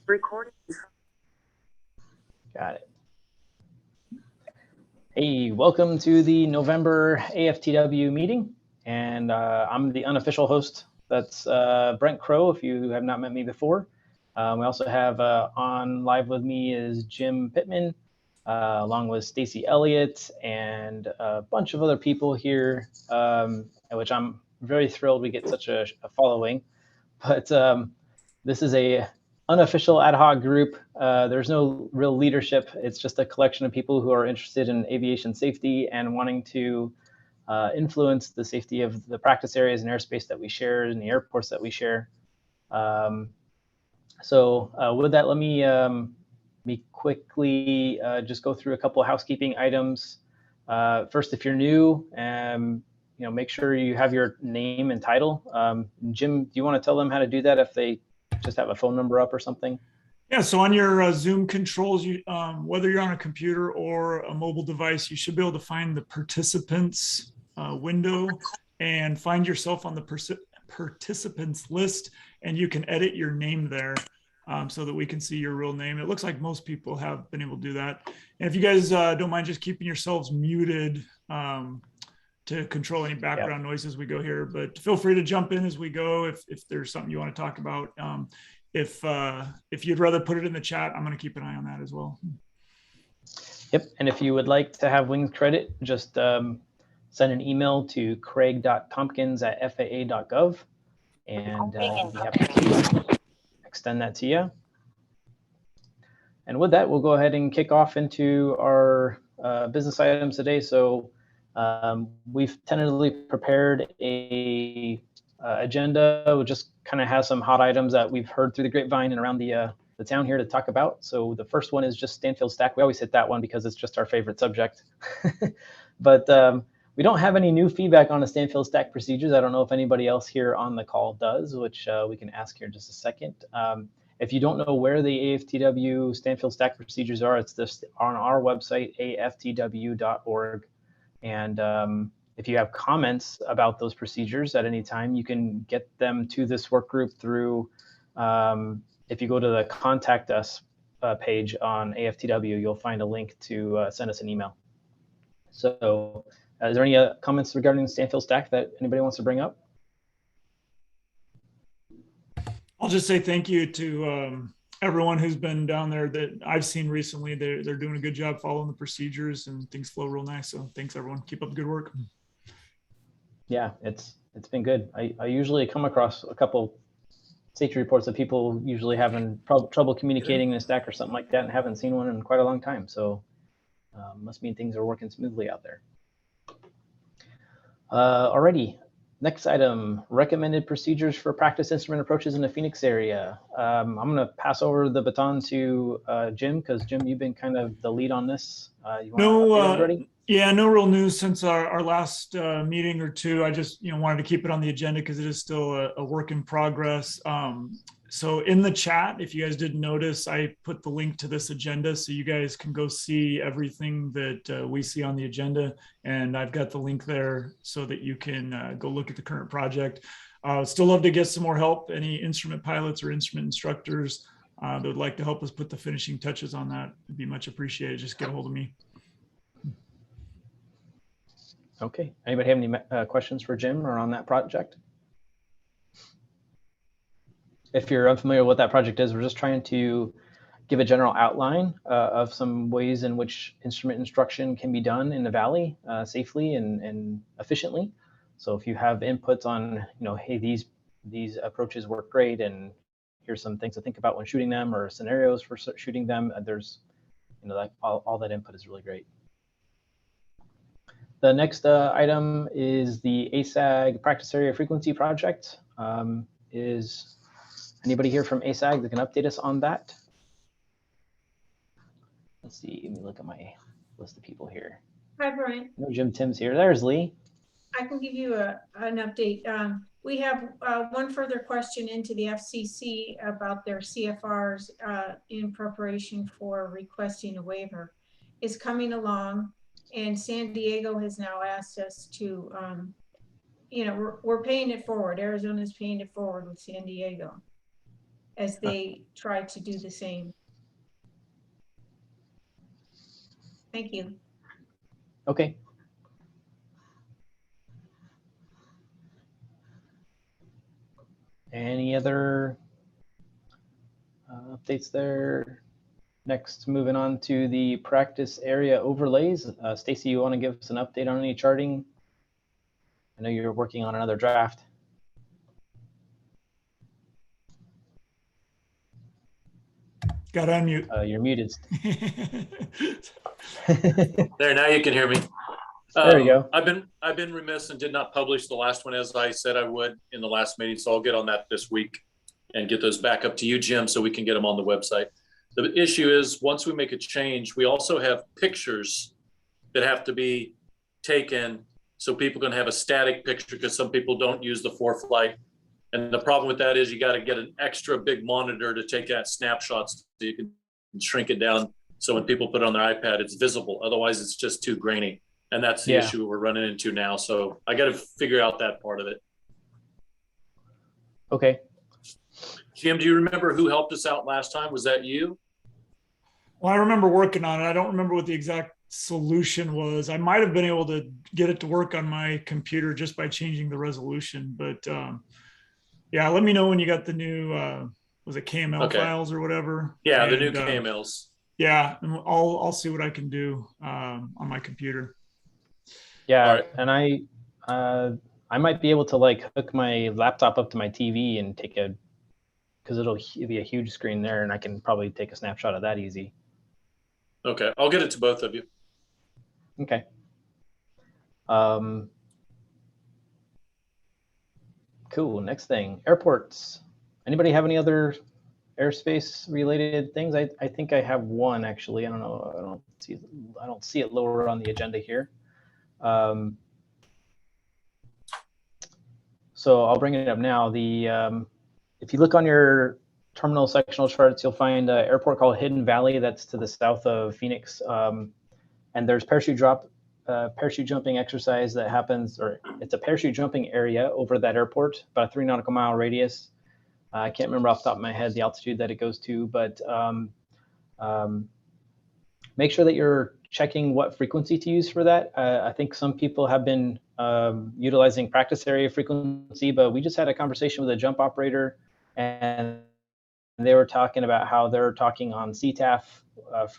Recording. Got it. Hey, welcome to the November AFTW meeting. And I'm the unofficial host. That's Brent Crow, if you have not met me before. We also have on live with me is Jim Pittman, along with Stacy Elliott and a bunch of other people here, which I'm very thrilled we get such a following. But this is a unofficial ad hoc group. There's no real leadership. It's just a collection of people who are interested in aviation safety and wanting to influence the safety of the practice areas and airspace that we share and the airports that we share. So with that, let me quickly just go through a couple of housekeeping items. First, if you're new, make sure you have your name and title. Jim, do you want to tell them how to do that if they just have a phone number up or something? Yeah, so on your Zoom controls, whether you're on a computer or a mobile device, you should be able to find the participants window and find yourself on the participants list, and you can edit your name there so that we can see your real name. It looks like most people have been able to do that. And if you guys don't mind just keeping yourselves muted to control any background noise as we go here, but feel free to jump in as we go if there's something you want to talk about. If you'd rather put it in the chat, I'm going to keep an eye on that as well. Yep, and if you would like to have wings credit, just send an email to craig.tompkins@faa.gov, and we'll be happy to extend that to you. And with that, we'll go ahead and kick off into our business items today. So we've tentatively prepared a agenda, which just kind of has some hot items that we've heard through the grapevine and around the town here to talk about. So the first one is just Stanfield Stack. We always hit that one because it's just our favorite subject. But we don't have any new feedback on the Stanfield Stack procedures. I don't know if anybody else here on the call does, which we can ask here in just a second. If you don't know where the AFTW Stanfield Stack procedures are, it's just on our website, aftw.org. And if you have comments about those procedures at any time, you can get them to this work group through, if you go to the Contact Us page on AFTW, you'll find a link to send us an email. So is there any comments regarding the Stanfield Stack that anybody wants to bring up? I'll just say thank you to everyone who's been down there that I've seen recently. They're doing a good job following the procedures, and things flow real nice. So thanks, everyone. Keep up the good work. Yeah, it's been good. I usually come across a couple safety reports of people usually having trouble communicating in a stack or something like that, and haven't seen one in quite a long time. So must mean things are working smoothly out there. Alrighty. Next item, recommended procedures for practice instrument approaches in the Phoenix area. I'm going to pass over the baton to Jim, because Jim, you've been kind of the lead on this. You want to update everybody? Yeah, no real news since our last meeting or two. I just wanted to keep it on the agenda because it is still a work in progress. So in the chat, if you guys didn't notice, I put the link to this agenda so you guys can go see everything that we see on the agenda. And I've got the link there so that you can go look at the current project. Still love to get some more help. Any instrument pilots or instrument instructors that would like to help us put the finishing touches on that would be much appreciated. Just get a hold of me. Okay. Anybody have any questions for Jim or on that project? If you're unfamiliar with what that project is, we're just trying to give a general outline of some ways in which instrument instruction can be done in the Valley safely and efficiently. So if you have inputs on, hey, these approaches work great, and here's some things to think about when shooting them, or scenarios for shooting them, there's, all that input is really great. The next item is the ASAG Practice Area Frequency Project. Is anybody here from ASAG that can update us on that? Let's see, let me look at my list of people here. Hi, Brian. No, Jim Tim's here. There's Lee. I can give you an update. We have one further question into the FCC about their CFRs in preparation for requesting a waiver. It's coming along, and San Diego has now asked us to, we're paying it forward. Arizona's paying it forward with San Diego. as they try to do the same. Thank you. Okay. Any other updates there? Next, moving on to the practice area overlays. Stacy, you want to give us an update on any charting? I know you're working on another draft. Got to unmute. You're muted. There, now you can hear me. There you go. I've been remiss and did not publish the last one as I said I would in the last meeting, so I'll get on that this week and get those back up to you, Jim, so we can get them on the website. The issue is once we make a change, we also have pictures that have to be taken so people can have a static picture because some people don't use the ForeFlight. And the problem with that is you got to get an extra big monitor to take that snapshots so you can shrink it down. So when people put it on their iPad, it's visible. Otherwise, it's just too grainy. And that's the issue we're running into now. So I got to figure out that part of it. Okay. Jim, do you remember who helped us out last time? Was that you? Well, I remember working on it. I don't remember what the exact solution was. I might have been able to get it to work on my computer just by changing the resolution. But yeah, let me know when you got the new, was it KML files or whatever? Yeah, the new KMLs. Yeah, and I'll see what I can do on my computer. Yeah, right. And I might be able to like hook my laptop up to my TV and take a, because it'll be a huge screen there, and I can probably take a snapshot of that easy. Okay, I'll get it to both of you. Okay. Cool. Next thing, airports. Anybody have any other airspace related things? I think I have one actually. I don't know. I don't see it lower on the agenda here. So I'll bring it up now. If you look on your terminal sectional charts, you'll find an airport called Hidden Valley that's to the south of Phoenix. And there's parachute jumping exercise that happens, or it's a parachute jumping area over that airport, about a 3 nautical mile radius. I can't remember off the top of my head the altitude that it goes to, but make sure that you're checking what frequency to use for that. I think some people have been utilizing practice area frequency, but we just had a conversation with a jump operator, and they were talking about how they're talking on CTAF,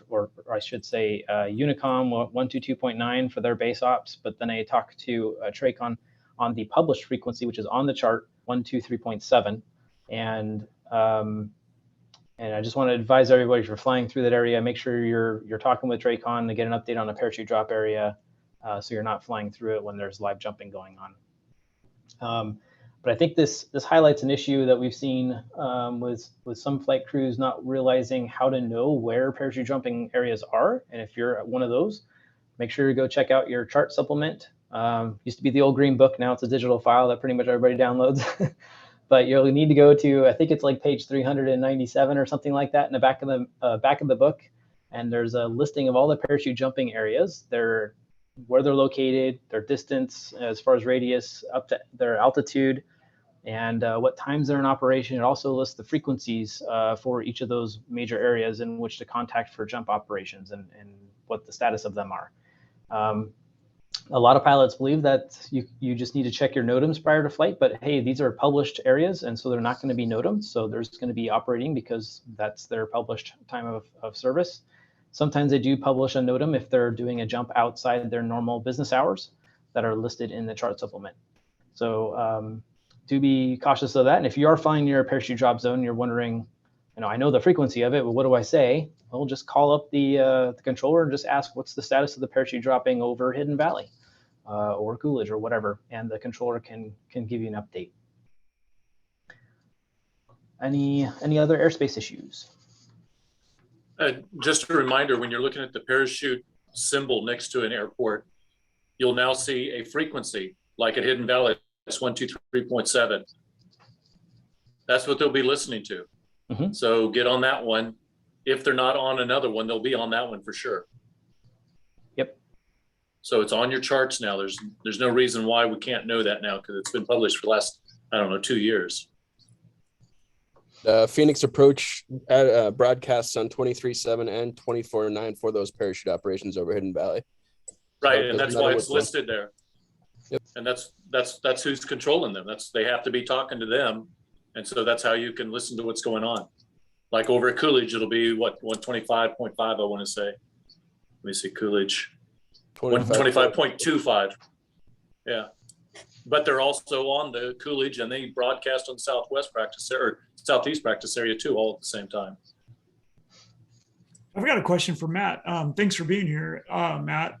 or I should say Unicom 122.9 for their base ops, but then I talked to Tracon on the published frequency, which is on the chart, 123.7. And I just want to advise everybody, if you're flying through that area, make sure you're talking with Tracon to get an update on the parachute drop area, so you're not flying through it when there's live jumping going on. But I think this highlights an issue that we've seen with some flight crews not realizing how to know where parachute jumping areas are. And if you're at one of those, make sure you go check out your chart supplement. Used to be the old green book, now it's a digital file that pretty much everybody downloads. But you'll need to go to, I think it's like page 397 or something like that in the back of the book. And there's a listing of all the parachute jumping areas, where they're located, their distance as far as radius, up to their altitude, and what times they're in operation. It also lists the frequencies for each of those major areas in which to contact for jump operations and what the status of them are. A lot of pilots believe that you just need to check your NOTAMs prior to flight, but hey, these are published areas, and so they're not going to be NOTAMs. So there's going to be operating because that's their published time of service. Sometimes they do publish a NOTAM if they're doing a jump outside their normal business hours that are listed in the chart supplement. So do be cautious of that. And if you are flying near a parachute drop zone, you're wondering, I know the frequency of it, but what do I say? Well, just call up the controller and just ask what's the status of the parachute dropping over Hidden Valley or Coolidge or whatever, and the controller can give you an update. Any other airspace issues? Just a reminder, when you're looking at the parachute symbol next to an airport, you'll now see a frequency, like at Hidden Valley, it's 123.7. That's what they'll be listening to. Mm-hmm. So get on that one. If they're not on another one, they'll be on that one for sure. Yep. So it's on your charts now. There's no reason why we can't know that now, because it's been published for the last, 2 years. Phoenix Approach broadcasts on 23/7 and 24/9 for those parachute operations over Hidden Valley. Right, So and that's why it's listed there. Yep. And that's who's controlling them. They have to be talking to them, and so that's how you can listen to what's going on. Like over at Coolidge, it'll be what 125.5. I want to say. Let me see, Coolidge 125.25. Yeah, but they're also on the Coolidge, and they broadcast on Southwest practice or Southeast practice area too, all at the same time. I've got a question for Matt. Thanks for being here, Matt.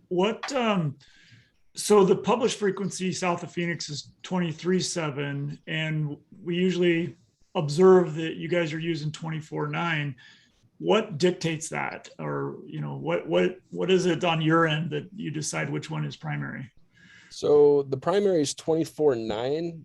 So the published frequency south of Phoenix is 23/7, and we usually observe that you guys are using 24/9. What dictates that? Or, what is it on your end that you decide which one is primary? So the primary is 24/9,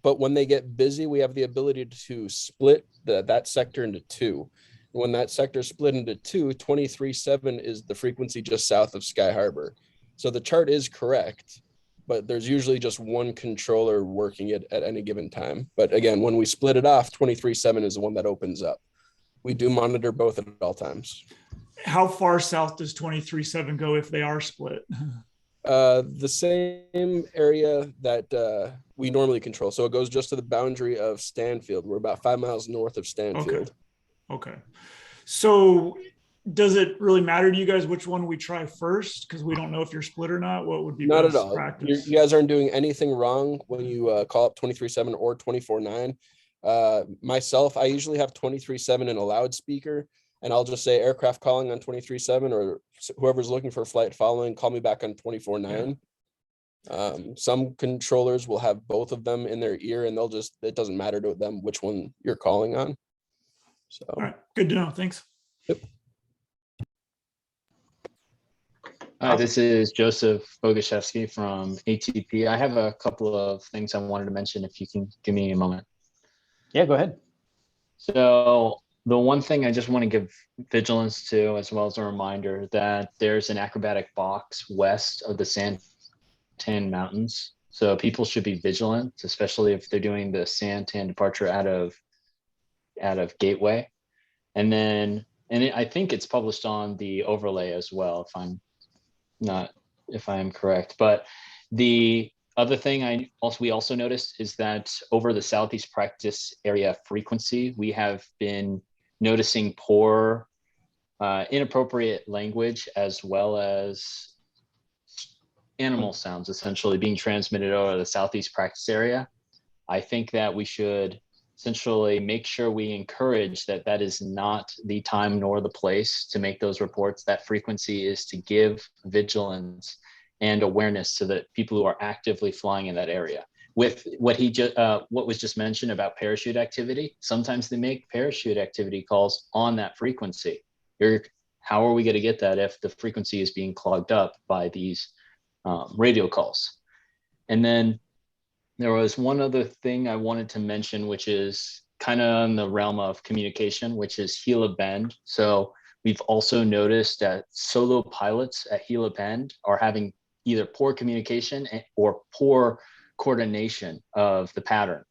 but when they get busy, we have the ability to split that sector into two. When that sector is split into two, 23/7 is the frequency just south of Sky Harbor. So the chart is correct, but there's usually just one controller working it at any given time. But again, when we split it off, 23/7 is the one that opens up. We do monitor both at all times. How far south does 23/7 go if they are split? The same area that we normally control. So it goes just to the boundary of Stanfield. We're about 5 miles north of Stanfield. Okay. So does it really matter to you guys which one we try first? Because we don't know if you're split or not. What would be not best at all practice? You guys aren't doing anything wrong when you call up 23/7 or 24/9. Myself, I usually have 23/7 in a loudspeaker, and I'll just say aircraft calling on 23/7, or whoever's looking for flight following, call me back on 24/9. Some controllers will have both of them in their ear, and it doesn't matter to them which one you're calling on. So, all right, good to know. Thanks. Yep. Hi, this is Joseph Boguszewski from ATP. I have a couple of things I wanted to mention, if you can give me a moment. Yeah, go ahead. So the one thing I just want to give vigilance to, as well as a reminder, that there's an acrobatic box west of the Santan Mountains. So people should be vigilant, especially if they're doing the Santan departure out of Gateway. And I think it's published on the overlay as well, if I am correct. But the other thing we also noticed is that over the Southeast practice area frequency, we have been noticing poor, inappropriate language, as well as animal sounds essentially being transmitted over the Southeast practice area. I think that we should essentially make sure we encourage that is not the time nor the place to make those reports. That frequency is to give vigilance and awareness to the people who are actively flying in that area. With what was just mentioned about parachute activity, sometimes they make parachute activity calls on that frequency. How are we going to get that if the frequency is being clogged up by these radio calls? And then there was one other thing I wanted to mention, which is kind of in the realm of communication, which is Gila Bend. So we've also noticed that solo pilots at Gila Bend are having either poor communication or poor coordination of the pattern.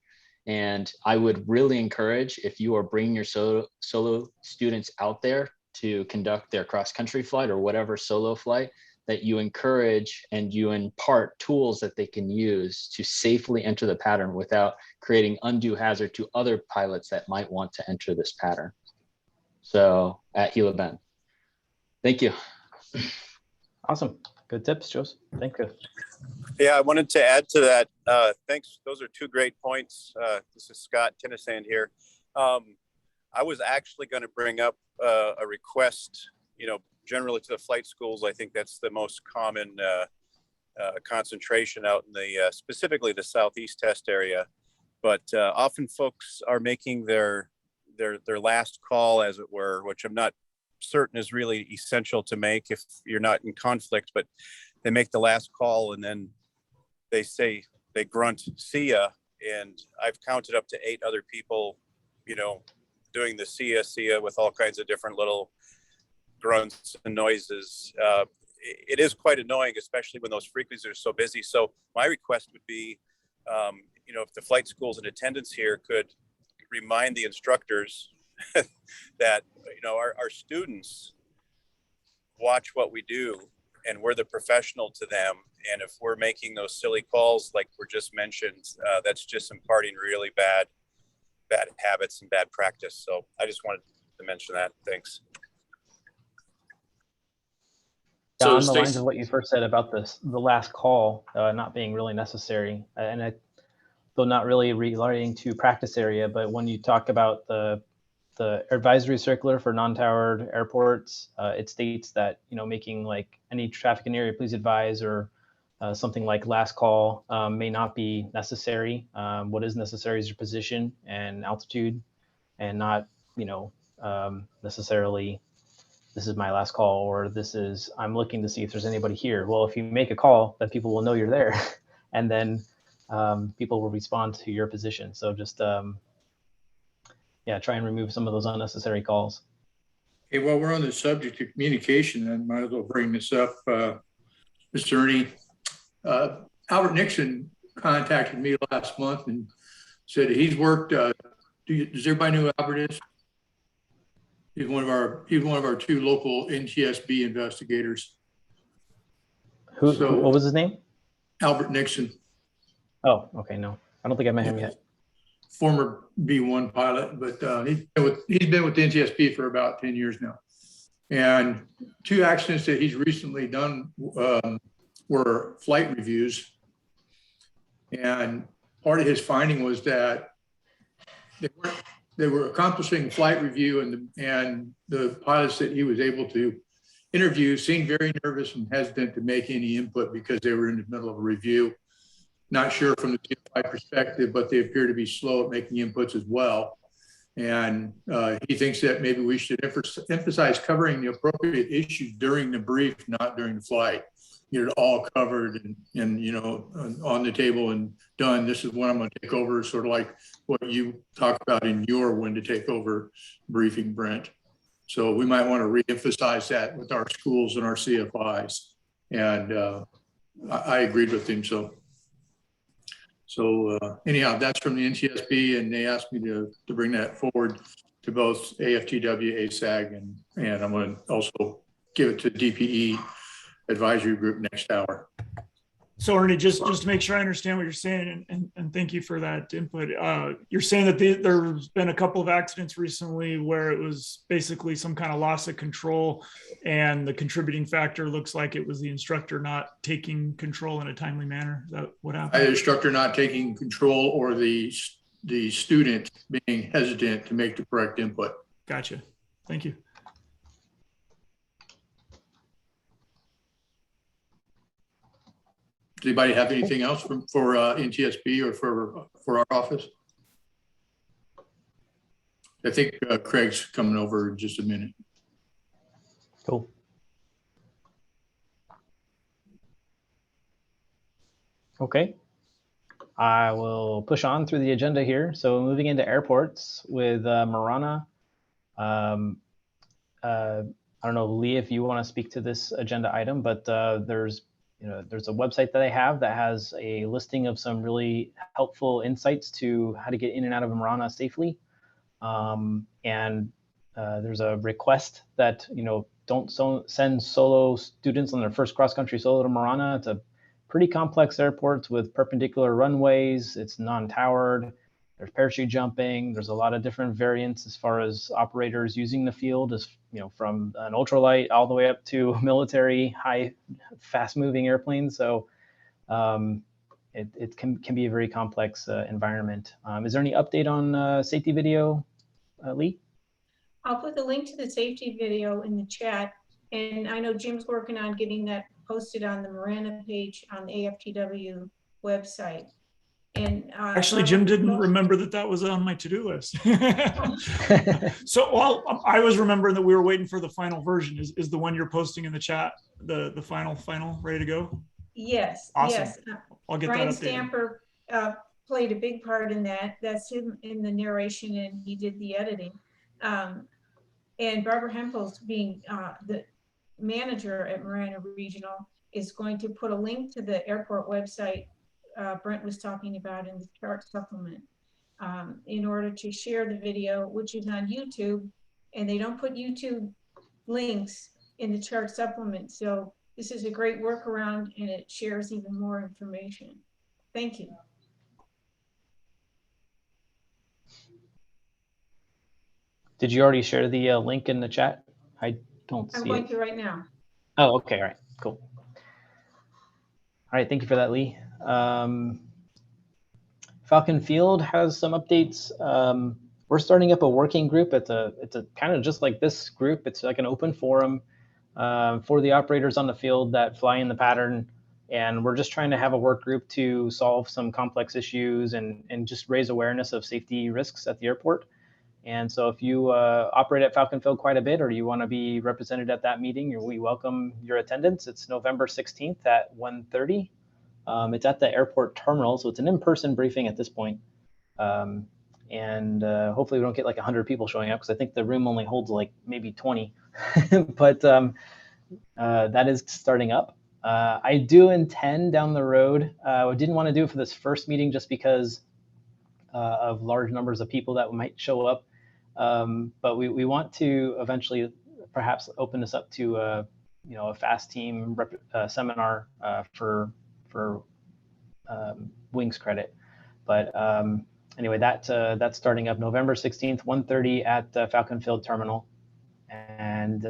And I would really encourage, if you are bringing your solo students out there to conduct their cross-country flight or whatever solo flight, that you encourage and you impart tools that they can use to safely enter the pattern without creating undue hazard to other pilots that might want to enter this pattern. So at Gila Bend. Thank you. Awesome. Good tips, Joseph. Thank you. Yeah, I wanted to add to that. Thanks. Those are two great points. This is Scott Tennisand here. I was actually going to bring up a request, generally to the flight schools. I think that's the most common concentration out in the specifically the Southeast test area. But often folks are making their last call, as it were, which I'm not certain is really essential to make if you're not in conflict, but they make the last call and then they grunt, "See ya." And I've counted up to 8 other people, doing the "see ya" with all kinds of different little grunts and noises. It is quite annoying, especially when those frequencies are so busy. So my request would be, if the flight schools in attendance here could remind the instructors that, you know, our students watch what we do and we're the professional to them. And if we're making those silly calls, like were just mentioned, that's just imparting really bad habits and bad practice. So I just wanted to mention that. Thanks. Yeah, So on the lines Stacy, of what you first said about the last call not being really necessary, though not really relating to practice area, but when you talk about the advisory circular for non-towered airports, it states that, you know, making like any traffic in area, please advise, or something like last call may not be necessary. What is necessary is your position and altitude, and not, you know, necessarily this is my last call, or this is, I'm looking to see if there's anybody here. Well, if you make a call, then people will know you're there, and then people will respond to your position. So just, yeah, try and remove some of those unnecessary calls. Okay, well, we're on the subject of communication, and might as well bring this up. Mr. Ernie, Albert Nixon contacted me last month and said he's worked. Does everybody know who Albert is? He's one of our two local NTSB investigators. What was his name? Albert Nixon. Oh, okay, no, I don't think I met him yet. Former B-1 pilot, but he's been with the NTSB for about 10 years now. And two accidents that he's recently done were flight reviews. And part of his finding was that they were accomplishing flight review, and the pilots that he was able to interview seemed very nervous and hesitant to make any input because they were in the middle of a review. Not sure from the TFI perspective, but they appear to be slow at making inputs as well. And he thinks that maybe we should emphasize covering the appropriate issues during the brief, not during the flight. Get it all covered and you know, on the table and done. This is when I'm going to take over, sort of like what you talk about in your when to take over briefing, Brent. So we might want to reemphasize that with our schools and our CFIs. And I agreed with him. So anyhow, that's from the NTSB, and they asked me to bring that forward to both AFTW, ASAG, and I'm going to also give it to DPE advisory group next hour. So Ernie, just to make sure I understand what you're saying, and thank you for that input. You're saying that there's been a couple of accidents recently where it was basically some kind of loss of control, and the contributing factor looks like it was the instructor not taking control in a timely manner. Is that what happened? Either instructor not taking control or the student being hesitant to make the correct input. Gotcha. Thank you. Does anybody have anything else for NTSB or for our office? I think Craig's coming over in just a minute. Cool. Okay. I will push on through the agenda here. So moving into airports with Marana. I don't know, Lee, if you want to speak to this agenda item, but there's a website that I have that has a listing of some really helpful insights to how to get in and out of Marana safely. And there's a request that, don't send solo students on their first cross-country solo to Marana. It's a pretty complex airport with perpendicular runways. It's non-towered. There's parachute jumping. There's a lot of different variants as far as operators using the field, as from an ultralight all the way up to military, high, fast-moving airplanes. So it can be a very complex environment. Is there any update on safety video, Lee? I'll put the link to the safety video in the chat, and I know Jim's working on getting that posted on the Marana page on the AFTW website. And actually, Jim didn't remember that was on my to-do list. So I was remembering that we were waiting for the final version. Is the one you're posting in the chat the final ready to go? Yes. Awesome. Yes. I'll get Brian that updated. Stamper played a big part in that. That's him in the narration, and he did the editing. And Barbara Hempels, being the manager at Marana Regional, is going to put a link to the airport website Brent was talking about in the chart supplement. in order to share the video, which is on YouTube, and they don't put YouTube links in the chart supplement. So this is a great workaround, and it shares even more information. Thank you. Did you already share the link in the chat? I don't see I'm going it. to right now. Oh, okay. All right, cool. All right, thank you for that, Lee. Falcon Field has some updates. We're starting up a working group. It's a kind of just like this group. It's like an open forum for the operators on the field that fly in the pattern. And we're just trying to have a work group to solve some complex issues and just raise awareness of safety risks at the airport. And so if you operate at Falcon Field quite a bit, or you want to be represented at that meeting, we welcome your attendance. It's November 16th at 1:30. It's at the airport terminal, so it's an in-person briefing at this point. And hopefully we don't get like 100 people showing up, because I think the room only holds like maybe 20. But that is starting up. I do intend down the road, I didn't want to do it for this first meeting just because of large numbers of people that might show up. But we want to eventually perhaps open this up to a fast team seminar for Wings credit. But anyway, that's starting up November 16th, 1:30 at the Falcon Field Terminal. And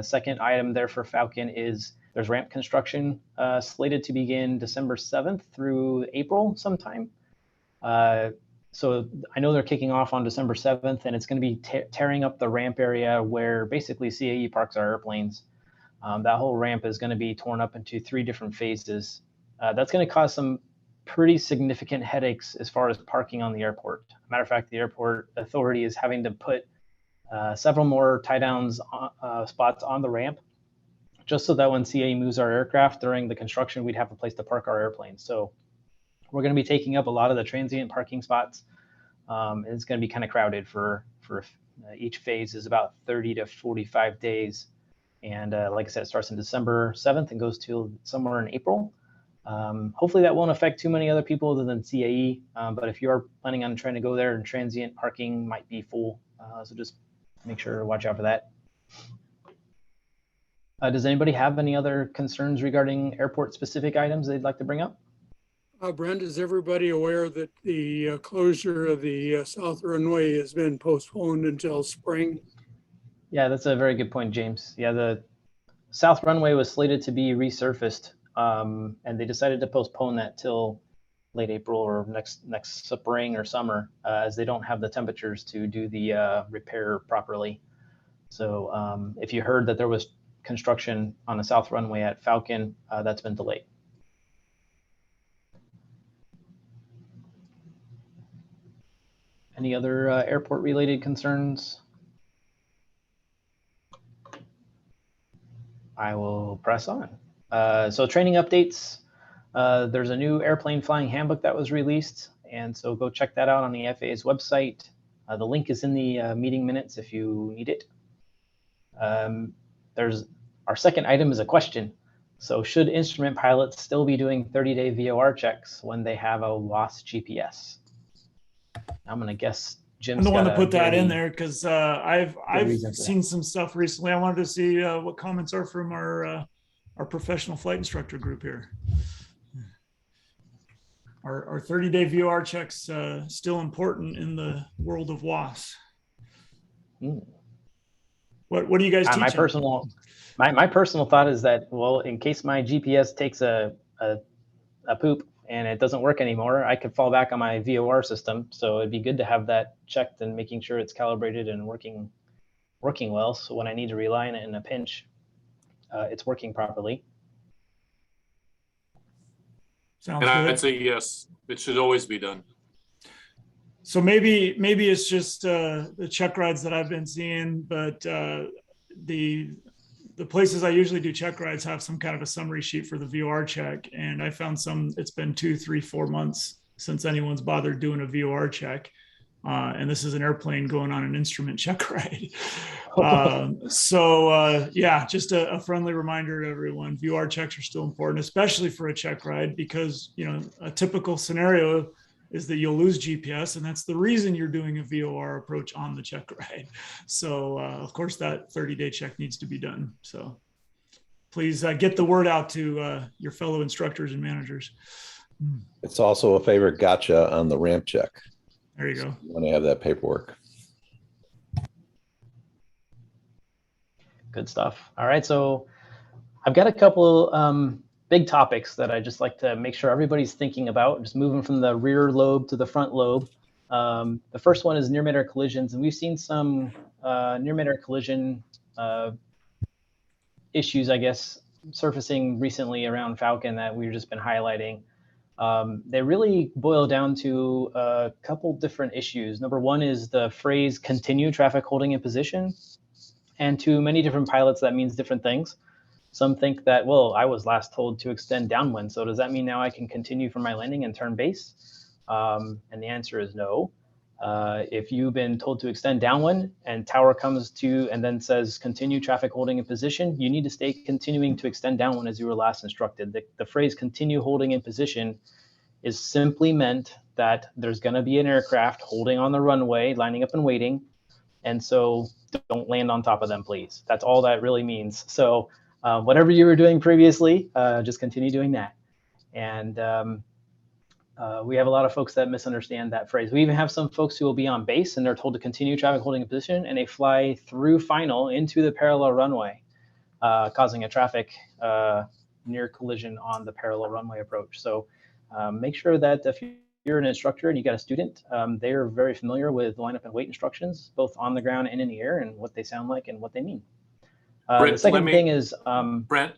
second item there for Falcon is there's ramp construction slated to begin December 7th through April sometime. So I know they're kicking off on December 7th, and it's going to be tearing up the ramp area where basically CAE parks our airplanes. That whole ramp is going to be torn up into 3 different phases. That's going to cause some pretty significant headaches as far as parking on the airport. Matter of fact, the airport authority is having to put several more tie-downs spots on the ramp, just so that when CAE moves our aircraft during the construction, we'd have a place to park our airplanes. So we're going to be taking up a lot of the transient parking spots. It's going to be kind of crowded for each phase is about 30 to 45 days. And like I said, it starts in December 7th and goes to somewhere in April. Hopefully that won't affect too many other people other than CAE. But if you are planning on trying to go there, and transient parking might be full. So just make sure to watch out for that. Does anybody have any other concerns regarding airport specific items they'd like to bring up? Brent, is everybody aware that the closure of the South Runway has been postponed until spring? Yeah, that's a very good point, James. Yeah, the South Runway was slated to be resurfaced, and they decided to postpone that till late April or next spring or summer, as they don't have the temperatures to do the repair properly. So if you heard that there was construction on the South Runway at Falcon, that's been delayed. Any other airport related concerns? I will press on. So training updates. There's a new airplane flying handbook that was released, and so go check that out on the FAA's website. The link is in the meeting minutes if you need it. Our second item is a question. So should instrument pilots still be doing 30-day VOR checks when they have a lost GPS? I'm gonna guess Jim's I'm the one to got put that in very- there because I've reason for that. seen some stuff recently. I wanted to see what comments are from our professional flight instructor group here. Are 30-day VOR checks still important in the world of WAS? What do you guys teach? My personal thought is that, well, in case my GPS takes a poop and it doesn't work anymore, I could fall back on my VOR system. So it'd be good to have that checked and making sure it's calibrated and working well. So when I need to rely on it in a pinch, it's working properly. Sounds And good. I'd say yes, it should always be done. So maybe it's just the check rides that I've been seeing, but the places I usually do check rides have some kind of a summary sheet for the VOR check. And I found it's been 2, 3, 4 months since anyone's bothered doing a VOR check. And this is an airplane going on an instrument check ride. Yeah, just a friendly reminder to everyone, VOR checks are still important, especially for a check ride, because, a typical scenario, is that you'll lose GPS, and that's the reason you're doing a VOR approach on the check ride. So of course that 30-day check needs to be done. So please get the word out to your fellow instructors and managers. It's also a favorite gotcha on the ramp check. There you go. So you want to have that paperwork. Good stuff. All right, so I've got a couple big topics that I just like to make sure everybody's thinking about, just moving from the rear lobe to the front lobe. The first one is near-midair collisions, and we've seen some near-midair collision issues, I guess, surfacing recently around Falcon that we've just been highlighting. They really boil down to a couple different issues. Number one is the phrase continue traffic holding in position. And to many different pilots, that means different things. Some think that, well, I was last told to extend downwind, so does that mean now I can continue from my landing and turn base? And the answer is no. If you've been told to extend downwind and tower comes to and then says continue traffic holding in position, you need to stay continuing to extend downwind as you were last instructed. The phrase continue holding in position is simply meant that there's going to be an aircraft holding on the runway, lining up and waiting. And so don't land on top of them, please. That's all that really means. So whatever you were doing previously, just continue doing that. And we have a lot of folks that misunderstand that phrase. We even have some folks who will be on base and they're told to continue traffic holding in position, and they fly through final into the parallel runway, causing a traffic near collision on the parallel runway approach. So make sure that if you're an instructor and you got a student, they are very familiar with line up and wait instructions, both on the ground and in the air, and what they sound like and what they mean. The second thing is, Brent,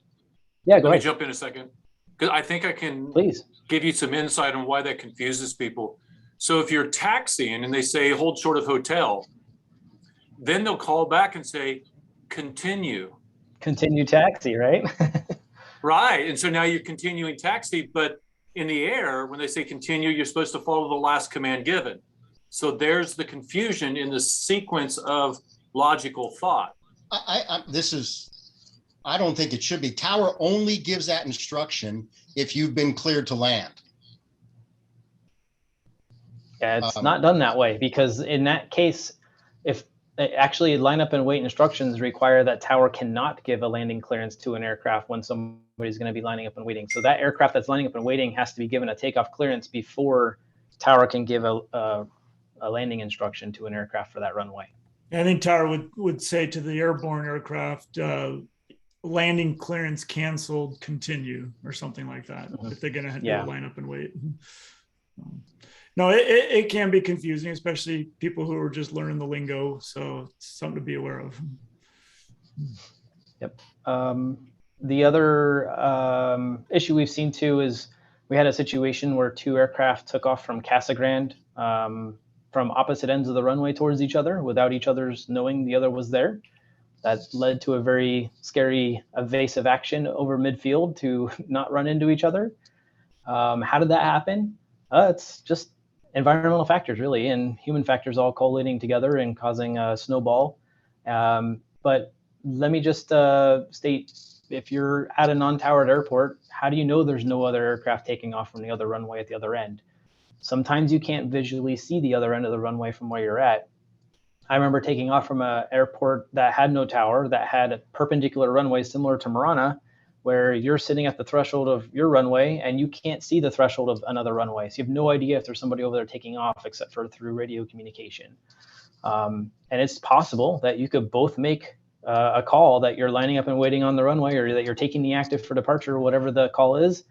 yeah, go let me ahead. jump in a second, because I think I can Please. give you some insight on why that confuses people. So if you're taxiing and they say hold short of hotel, then they'll call back and say continue. Continue taxi, right? Right. And so now you're continuing taxi, but in the air, when they say continue, you're supposed to follow the last command given. So there's the confusion in the sequence of logical thought. I don't think it should be. Tower only gives that instruction if you've been cleared to land. Yeah, it's not done that way, because in that case, if actually line up and wait instructions require that tower cannot give a landing clearance to an aircraft when somebody's going to be lining up and waiting. So that aircraft that's lining up and waiting has to be given a takeoff clearance before tower can give a landing instruction to an aircraft for that runway. I think tower would say to the airborne aircraft, landing clearance canceled, continue, or something like that, if they're going to line up and wait. No, it can be confusing, especially people who are just learning the lingo. So it's something to be aware of. Yep. The other issue we've seen too is we had a situation where two aircraft took off from Casa Grande from opposite ends of the runway towards each other without each other's knowing the other was there. That led to a very scary evasive action over midfield to not run into each other. How did that happen? It's just environmental factors, really, and human factors all collating together and causing a snowball. But let me just state, if you're at a non-towered airport, how do you know there's no other aircraft taking off from the other runway at the other end? Sometimes you can't visually see the other end of the runway from where you're at. I remember taking off from an airport that had no tower, that had a perpendicular runway similar to Marana, where you're sitting at the threshold of your runway and you can't see the threshold of another runway. So you have no idea if there's somebody over there taking off except for through radio communication. And it's possible that you could both make a call that you're lining up and waiting on the runway, or that you're taking the active for departure, or whatever the call is.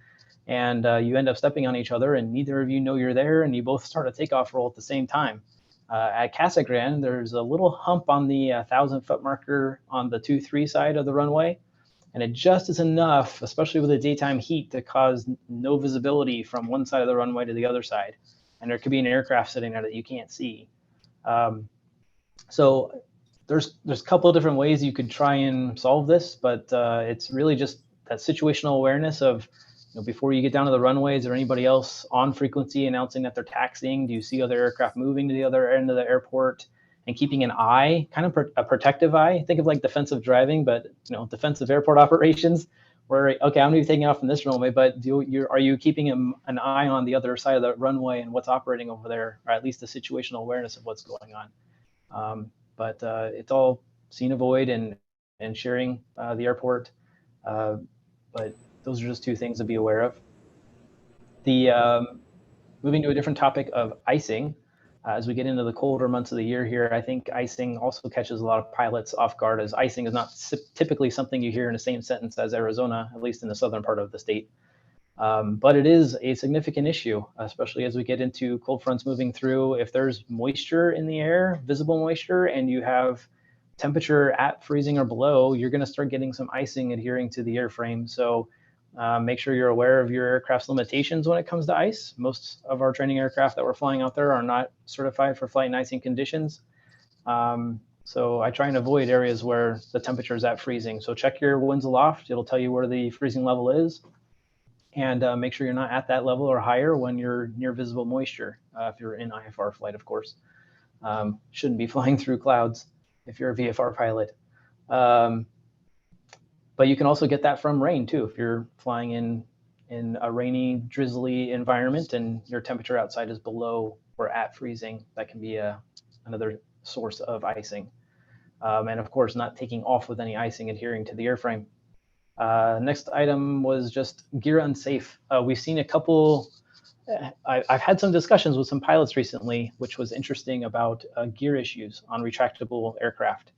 And you end up stepping on each other and neither of you know you're there, and you both start a takeoff roll at the same time. At Casa Grande, there's a little hump on the 1,000-foot marker on the 2-3 side of the runway. And it just is enough, especially with the daytime heat, to cause no visibility from one side of the runway to the other side. And there could be an aircraft sitting there that you can't see. So there's a couple of different ways you could try and solve this, but it's really just that situational awareness of, before you get down to the runway, is there anybody else on frequency announcing that they're taxiing? Do you see other aircraft moving to the other end of the airport? And keeping an eye, kind of a protective eye. Think of like defensive driving, but defensive airport operations, okay, I'm gonna be taking off from this runway, but are you keeping an eye on the other side of the runway and what's operating over there, or at least the situational awareness of what's going on? But it's all seen, avoid, and sharing the airport. But those are just two things to be aware of. Moving to a different topic of icing. As we get into the colder months of the year here, I think icing also catches a lot of pilots off guard, as icing is not typically something you hear in the same sentence as Arizona, at least in the southern part of the state. But it is a significant issue, especially as we get into cold fronts moving through. If there's moisture in the air, visible moisture, and you have temperature at freezing or below, you're going to start getting some icing adhering to the airframe. So make sure you're aware of your aircraft's limitations when it comes to ice. Most of our training aircraft that we're flying out there are not certified for flight in icing conditions. So I try and avoid areas where the temperature is at freezing. So check your winds aloft. It'll tell you where the freezing level is. And make sure you're not at that level or higher when you're near visible moisture. If you're in IFR flight, of course. Shouldn't be flying through clouds if you're a VFR pilot. But you can also get that from rain too. If you're flying in a rainy, drizzly environment and your temperature outside is below or at freezing, that can be another source of icing. And of course, not taking off with any icing adhering to the airframe. Next item was just gear unsafe. We've seen a couple, I've had some discussions with some pilots recently, which was interesting, about gear issues on retractable aircraft.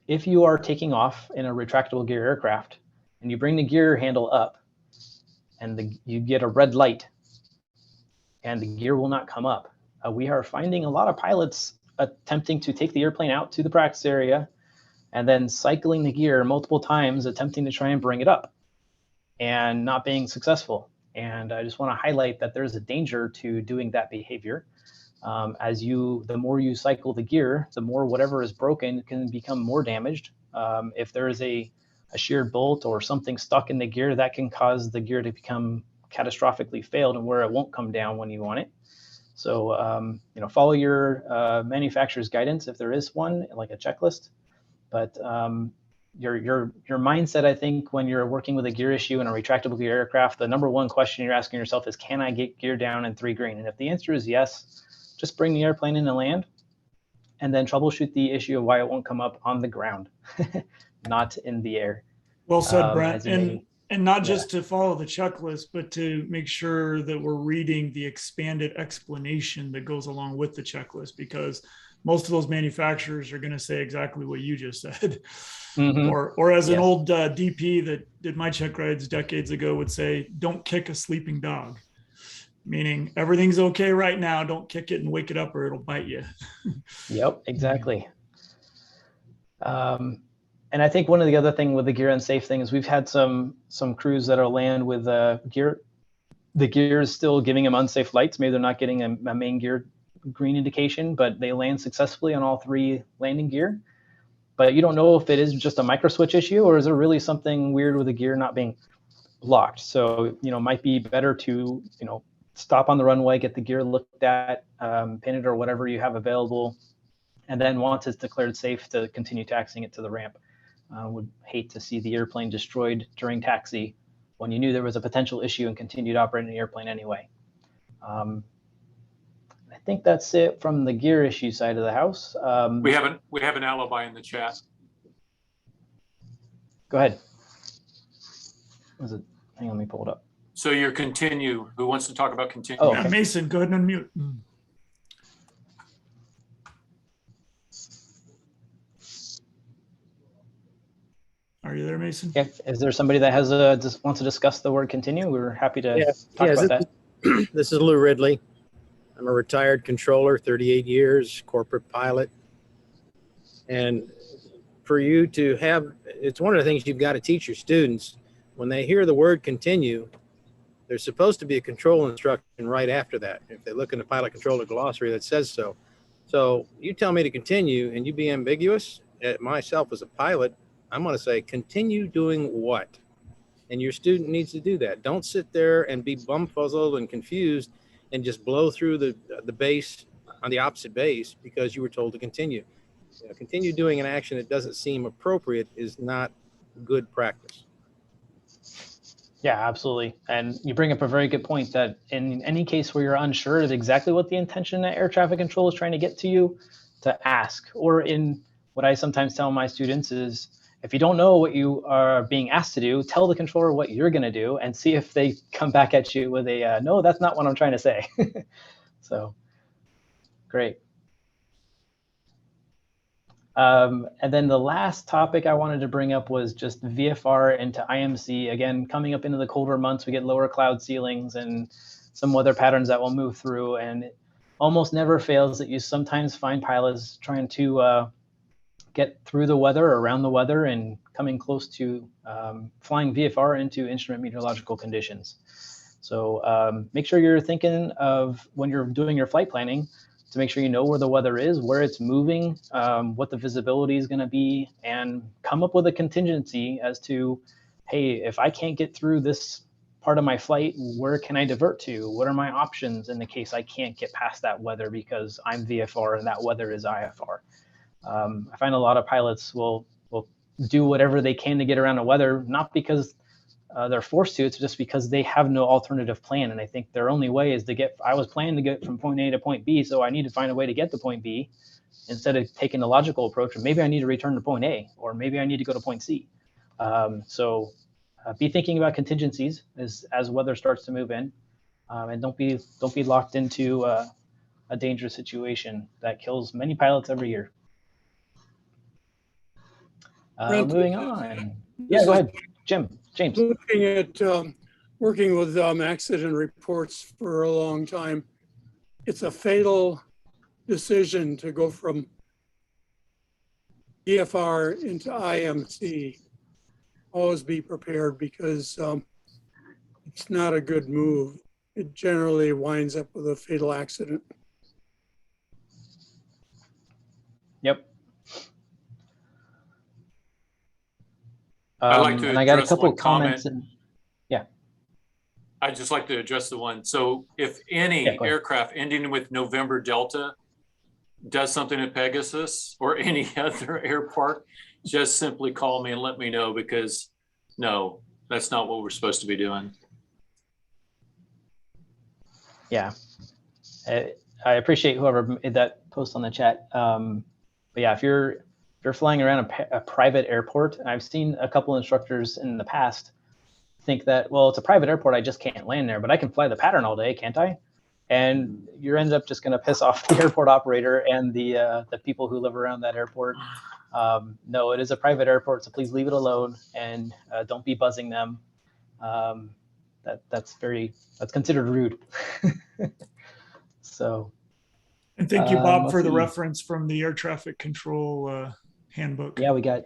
If you are taking off in a retractable gear aircraft and you bring the gear handle up and you get a red light and the gear will not come up, we are finding a lot of pilots attempting to take the airplane out to the practice area and then cycling the gear multiple times, attempting to try and bring it up and not being successful. And I just want to highlight that there's a danger to doing that behavior. The more you cycle the gear, the more whatever is broken can become more damaged. If there is a sheared bolt or something stuck in the gear, that can cause the gear to become catastrophically failed and where it won't come down when you want it. So, follow your manufacturer's guidance if there is one, like a checklist. But your mindset, I think, when you're working with a gear issue in a retractable gear aircraft, the number one question you're asking yourself is, can I get gear down in 3 green? And if the answer is yes, just bring the airplane in and land, and then troubleshoot the issue of why it won't come up on the ground, not in the air. Well said, Brent. And not just to follow the checklist, but to make sure that we're reading the expanded explanation that goes along with the checklist, because most of those manufacturers are going to say exactly what you just said. Mm-hmm. Or as an old DP that did my check rides decades ago would say, don't kick a sleeping dog. Meaning everything's okay right now. Don't kick it and wake it up or it'll bite you. Yep, exactly. And I think one of the other thing with the gear unsafe thing is we've had some crews that are land with gear. The gear is still giving them unsafe lights. Maybe they're not getting a main gear green indication, but they land successfully on all 3 landing gear. But you don't know if it is just a micro switch issue or is there really something weird with the gear not being locked. So, it might be better to, stop on the runway, get the gear looked at, pin it or whatever you have available, and then once it's declared safe, to continue taxiing it to the ramp. Would hate to see the airplane destroyed during taxi when you knew there was a potential issue and continued operating the airplane anyway. I think that's it from the gear issue side of the house. We have an alibi in the chat. Go ahead. Was it? Hang on, let me pull it up. So your continue. Who wants to talk about continue? Oh, okay. Yeah, Mason, go ahead and unmute. Are you there, Mason? Yeah. Is there somebody that has wants to discuss the word continue? We're happy to talk about that. This is Lou Ridley. I'm a retired controller, 38 years, corporate pilot. And for you to have, it's one of the things you've got to teach your students. When they hear the word continue, there's supposed to be a control instruction right after that. If they look in the pilot controller glossary that says so. So you tell me to continue and you be ambiguous, myself as a pilot, I'm going to say, continue doing what? And your student needs to do that. Don't sit there and be bumfuzzled and confused and just blow through the base on the opposite base because you were told to continue. Continue doing an action that doesn't seem appropriate is not good practice. Yeah, absolutely. And you bring up a very good point that in any case where you're unsure of exactly what the intention that air traffic control is trying to get to you, to ask. Or in what I sometimes tell my students is, if you don't know what you are being asked to do, tell the controller what you're going to do and see if they come back at you with a, no, that's not what I'm trying to say. So, great. And then the last topic I wanted to bring up was just VFR into IMC. Again, coming up into the colder months, we get lower cloud ceilings and some weather patterns that will move through. And it almost never fails that you sometimes find pilots trying to get through the weather, around the weather, and coming close to flying VFR into instrument meteorological conditions. So make sure you're thinking of, when you're doing your flight planning, to make sure you know where the weather is, where it's moving, what the visibility is going to be, and come up with a contingency as to, hey, if I can't get through this part of my flight, where can I divert to? What are my options in the case I can't get past that weather because I'm VFR and that weather is IFR? I find a lot of pilots will do whatever they can to get around the weather, not because they're forced to, it's just because they have no alternative plan. And I think their only way is to get, I was planning to get from point A to point B, so I need to find a way to get to point B instead of taking the logical approach, or maybe I need to return to point A, or maybe I need to go to point C. So be thinking about contingencies as weather starts to move in, and don't be locked into a dangerous situation that kills many pilots every year. Moving on. Yeah, go ahead, James. Looking at working with accident reports for a long time, it's a fatal decision to go from EFR into IMC. Always be prepared, because it's not a good move. It generally winds up with a fatal accident. Yep. I'd like to and I got a address couple one of comments. Yeah. I'd just like to address the one. So if any aircraft ending with November Delta does something at Pegasus or any other airport, just simply call me and let me know, because no, that's not what we're supposed to be doing. Yeah. I appreciate whoever made that post on the chat. But yeah, if you're flying around a private airport, I've seen a couple instructors in the past think that, well, it's a private airport, I just can't land there, but I can fly the pattern all day, can't I? And you end up just going to piss off the airport operator and the people who live around that airport. No, it is a private airport, so please leave it alone, and don't be buzzing them. That's considered rude. So. And thank you, Bob, for the reference from the air traffic control handbook. Yeah, we got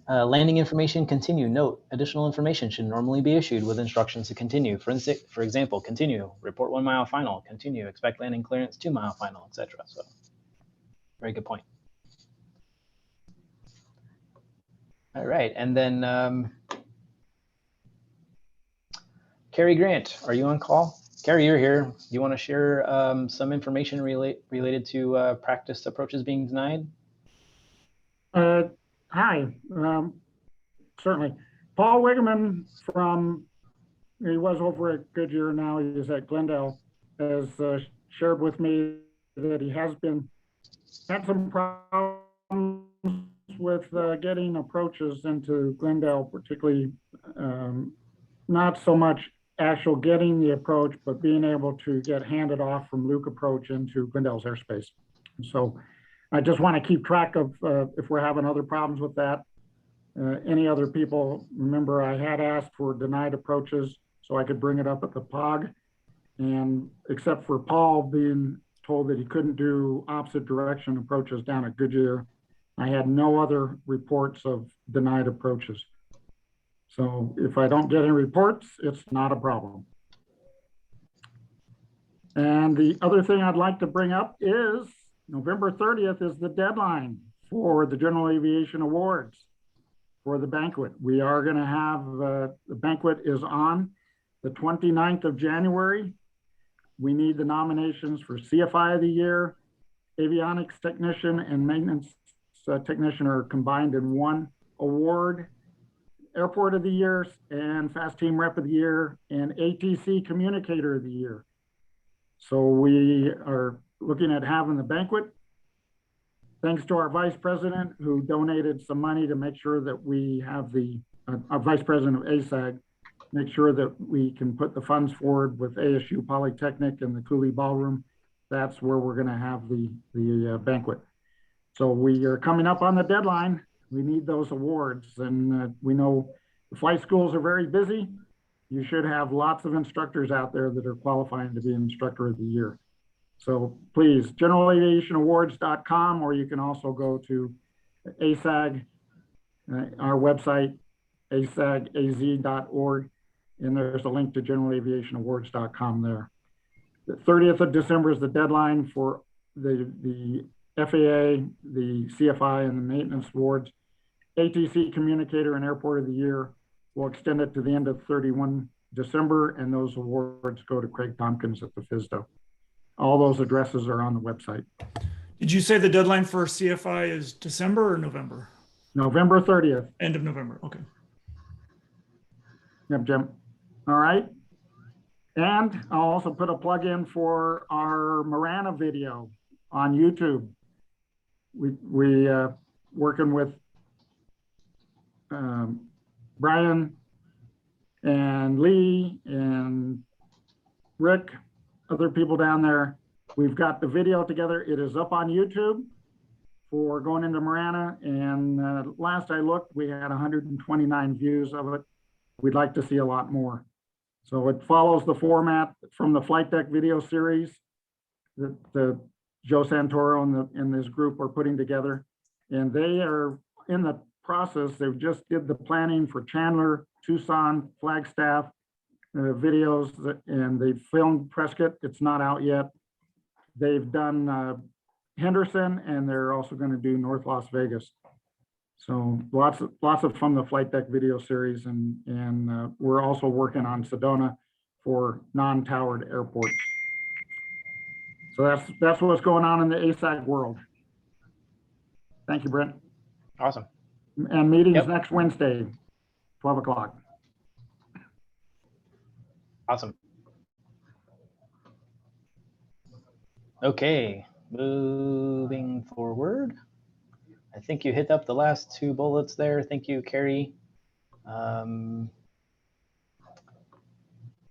landing information, continue. Note, additional information should normally be issued with instructions to continue. For example, continue, report 1 mile final, continue, expect landing clearance 2 mile final, etc. So, very good point. All right, and then Carrie Grant, are you on call? Carrie, you're here. Do you want to share some information related to practice approaches being denied? Hi, certainly. Paul Wigeman he was over at Goodyear, now he's at Glendale, has shared with me that he has had some problems with getting approaches into Glendale, particularly not so much actual getting the approach, but being able to get handed off from Luke approach into Glendale's airspace. So I just want to keep track of if we're having other problems with that. Any other people, remember I had asked for denied approaches so I could bring it up at the POG, and except for Paul being told that he couldn't do opposite direction approaches down at Goodyear, I had no other reports of denied approaches. So if I don't get any reports, it's not a problem. And the other thing I'd like to bring up is November 30th is the deadline for the General Aviation Awards for the banquet. We are going to have, the banquet is on the 29th of January. We need the nominations for CFI of the Year, Avionics Technician, and Maintenance Technician are combined in one award. Airport of the Year and Fast Team Rep of the Year and ATC Communicator of the Year. So we are looking at having the banquet. Thanks to our vice president who donated some money to make sure that we have our vice president of ASAG, make sure that we can put the funds forward with ASU Polytechnic and the Cooley Ballroom. That's where we're going to have the banquet. So we are coming up on the deadline. We need those awards, and we know the flight schools are very busy. You should have lots of instructors out there that are qualifying to be Instructor of the Year. So please, generalaviationawards.com, or you can also go to ASAG, our website, asagaz.org, and there's a link to generalaviationawards.com there. The 30th of December is the deadline for the FAA, the CFI, and the maintenance awards. ATC Communicator and Airport of the Year will extend it to the end of 31 December, and those awards go to Craig Tompkins at the FSDO. All those addresses are on the website. Did you say the deadline for CFI is December or November? November 30th. End of November. Okay. Yep, Jim. All right. And I'll also put a plug in for our Marana video on YouTube. We working with Brian and Lee and Rick, other people down there. We've got the video together. It is up on YouTube for going into Marana. And last I looked, we had 129 views of it. We'd like to see a lot more. So it follows the format from the flight deck video series that Joe Santoro and this group are putting together. And they are in the process. They just did the planning for Chandler, Tucson, Flagstaff videos, and they filmed Prescott. It's not out yet. They've done Henderson, and they're also going to do North Las Vegas. So lots of from the flight deck video series, and we're also working on Sedona for non-towered airports. So that's what's going on in the ASAC world. Thank you, Brent. Awesome. And meetings next Wednesday, 12 o'clock. Awesome. Okay, moving forward. I think you hit up the last two bullets there. Thank you, Carrie. I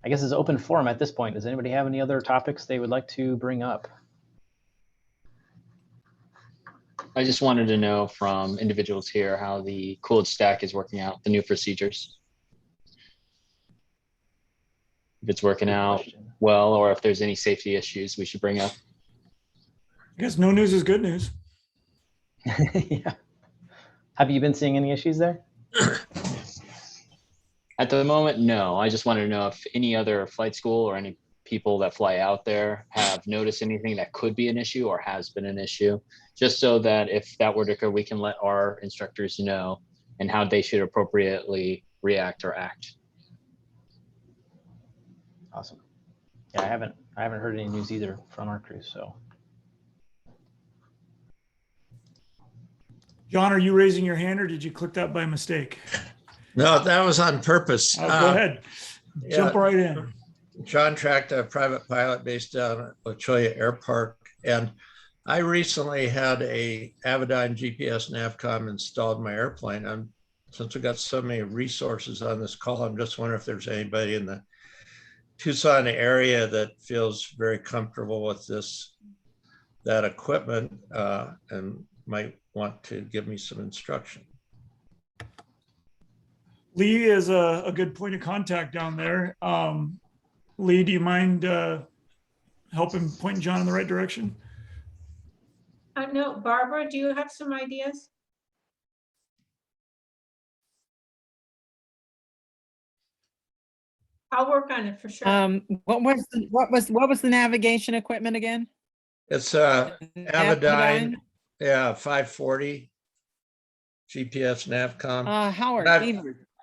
guess it's open forum at this point. Does anybody have any other topics they would like to bring up? I just wanted to know from individuals here how the Coolidge stack is working out, the new procedures. If it's working out well, or if there's any safety issues we should bring up. I guess no news is good news. Yeah. Have you been seeing any issues there? At the moment, no. I just wanted to know if any other flight school or any people that fly out there have noticed anything that could be an issue or has been an issue, just so that if that were to occur, we can let our instructors know and how they should appropriately react or act. Awesome. Yeah, I haven't heard any news either from our crew, so. John, are you raising your hand or did you click that by mistake? No, that was on purpose. Go ahead. Jump right in. John Tract, a private pilot based down at La Cholla Air Park. And I recently had a Avidyne GPS Navcom installed in my airplane. Since we got so many resources on this call, I'm just wondering if there's anybody in the Tucson area that feels very comfortable with that equipment and might want to give me some instruction. Lee is a good point of contact down there. Lee, do you mind helping point John in the right direction? No, Barbara, do you have some ideas? I'll work on it for sure. What was the navigation equipment again? It's Avidyne, yeah, 540 GPS Navcom. Howard,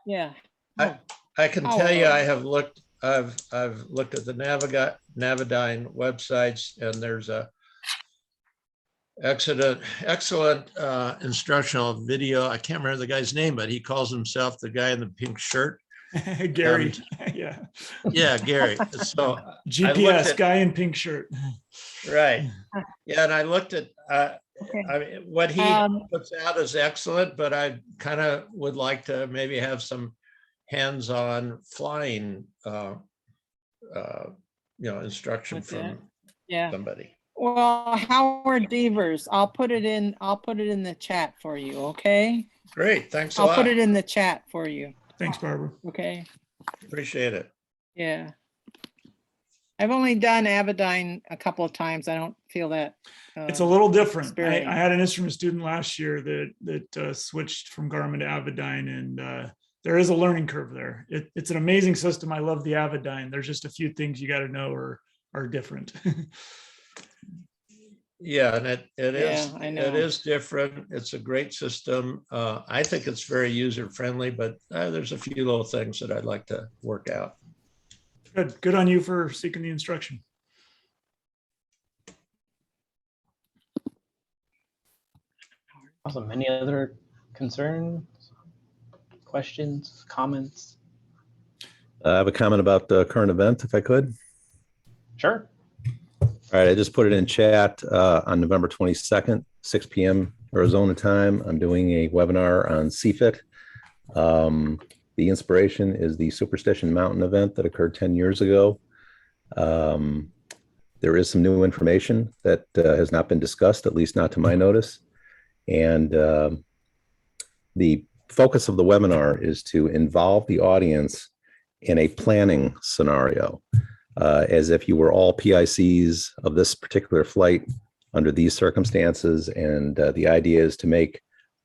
yeah. I can tell you, I've looked at the Navidyne websites, and there's Excellent instructional video. I can't remember the guy's name, but he calls himself the guy in the pink shirt. Gary. Yeah. Yeah, Gary. So GPS guy in pink shirt. Right. Yeah, and I looked at I mean, what he puts out is excellent, but I kind of would like to maybe have some hands-on flying, instruction What's from Yeah. somebody. Well, Howard Devers, I'll put it in the chat for you, okay? Great, thanks a I'll lot. put it in the chat for you. Thanks, Barbara. Okay. Appreciate it. Yeah. I've only done Avidyne a couple of times. I don't feel that. It's a little different. I experience. had an instrument student last year that switched from Garmin to Avidyne, and there is a learning curve there. It's an amazing system. I love the Avidyne. There's just a few things you got to know are different. Yeah, and it is I know. it is different. It's a great system. I think it's very user friendly, but there's a few little things that I'd like to work out. Good on you for seeking the instruction. Awesome. Any other concerns, questions, comments? I have a comment about the current event, if I could. Sure. All right, I just put it in chat on November 22nd, 6 p.m. Arizona time. I'm doing a webinar on CFIT. The inspiration is the Superstition Mountain event that occurred 10 years ago. There is some new information that has not been discussed, at least not to my notice. And the focus of the webinar is to involve the audience in a planning scenario, as if you were all PICs of this particular flight under these circumstances. And the idea is to make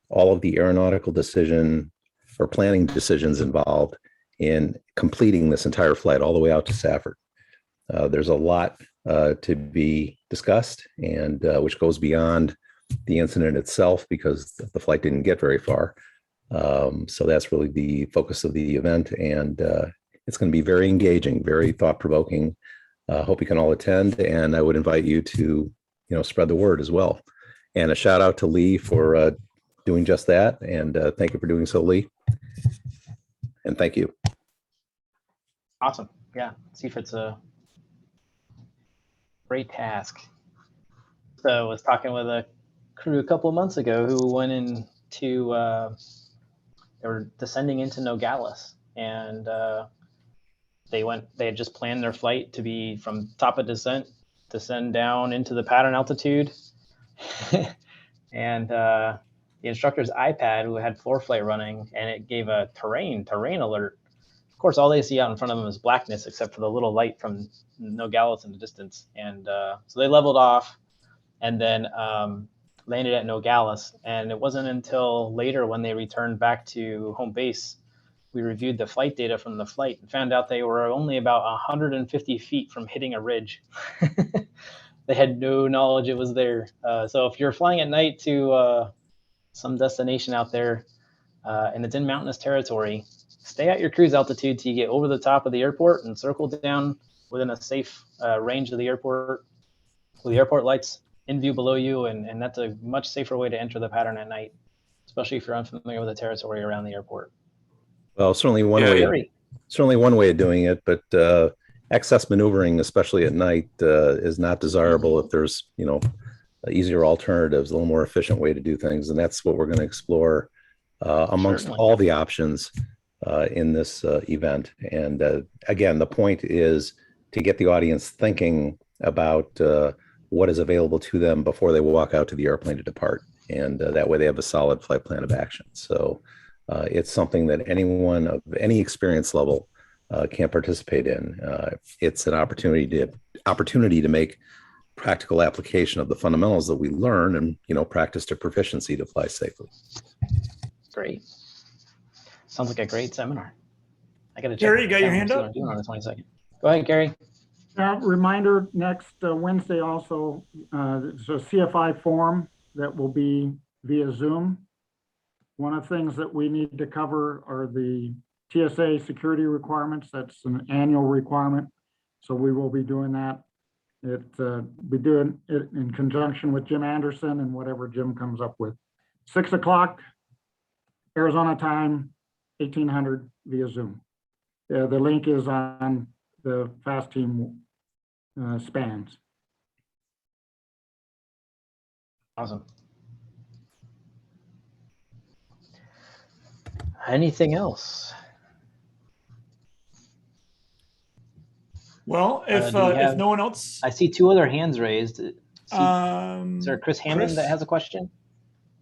all of the aeronautical decision or planning decisions involved in completing this entire flight all the way out to Safford. There's a lot to be discussed, and which goes beyond the incident itself, because the flight didn't get very far. So that's really the focus of the event, and it's going to be very engaging, very thought-provoking. Hope you can all attend, and I would invite you to, spread the word as well. And a shout out to Lee for doing just that, and thank you for doing so, Lee. And thank you. Awesome. Yeah. See if it's a great task. So I was talking with a crew a couple of months ago who went into, they were descending into Nogales, and they had just planned their flight to be from top of descend down into the pattern altitude. And the instructor's iPad, who had floor flight running, and it gave a terrain alert. Of course, all they see out in front of them is blackness, except for the little light from Nogales in the distance. And so they leveled off and then landed at Nogales. And it wasn't until later, when they returned back to home base, we reviewed the flight data from the flight and found out they were only about 150 feet from hitting a ridge. They had no knowledge it was there. So if you're flying at night to some destination out there and it's in mountainous territory, stay at your cruise altitude till you get over the top of the airport and circle down within a safe range of the airport with the airport lights in view below you. And that's a much safer way to enter the pattern at night, especially if you're unfamiliar with the territory around the airport. Well, certainly one way of doing it, but excess maneuvering, especially at night, is not desirable if there's, easier alternatives, a little more efficient way to do things. And that's what we're going to explore amongst all the options in this event. And again, the point is to get the audience thinking about what is available to them before they walk out to the airplane to depart. And that way they have a solid flight plan of action. So it's something that anyone of any experience level can participate in. It's an opportunity to make practical application of the fundamentals that we learn and, practice to proficiency to fly safely. Great. Sounds like a great seminar. I got to check. Gary, you got your hand up? On the 22nd. Go ahead, Gary. Reminder, next Wednesday also, there's a CFI forum that will be via Zoom. One of the things that we need to cover are the TSA security requirements. That's an annual requirement. So we will be doing that. Be doing it in conjunction with Jim Anderson and whatever Jim comes up with. 6 o'clock Arizona time, 1800 via Zoom. The link is on the FAST team spans. Awesome. Anything else? Well, if no one else, I see 2 other hands raised. Is there Chris Hammond Chris? that has a question?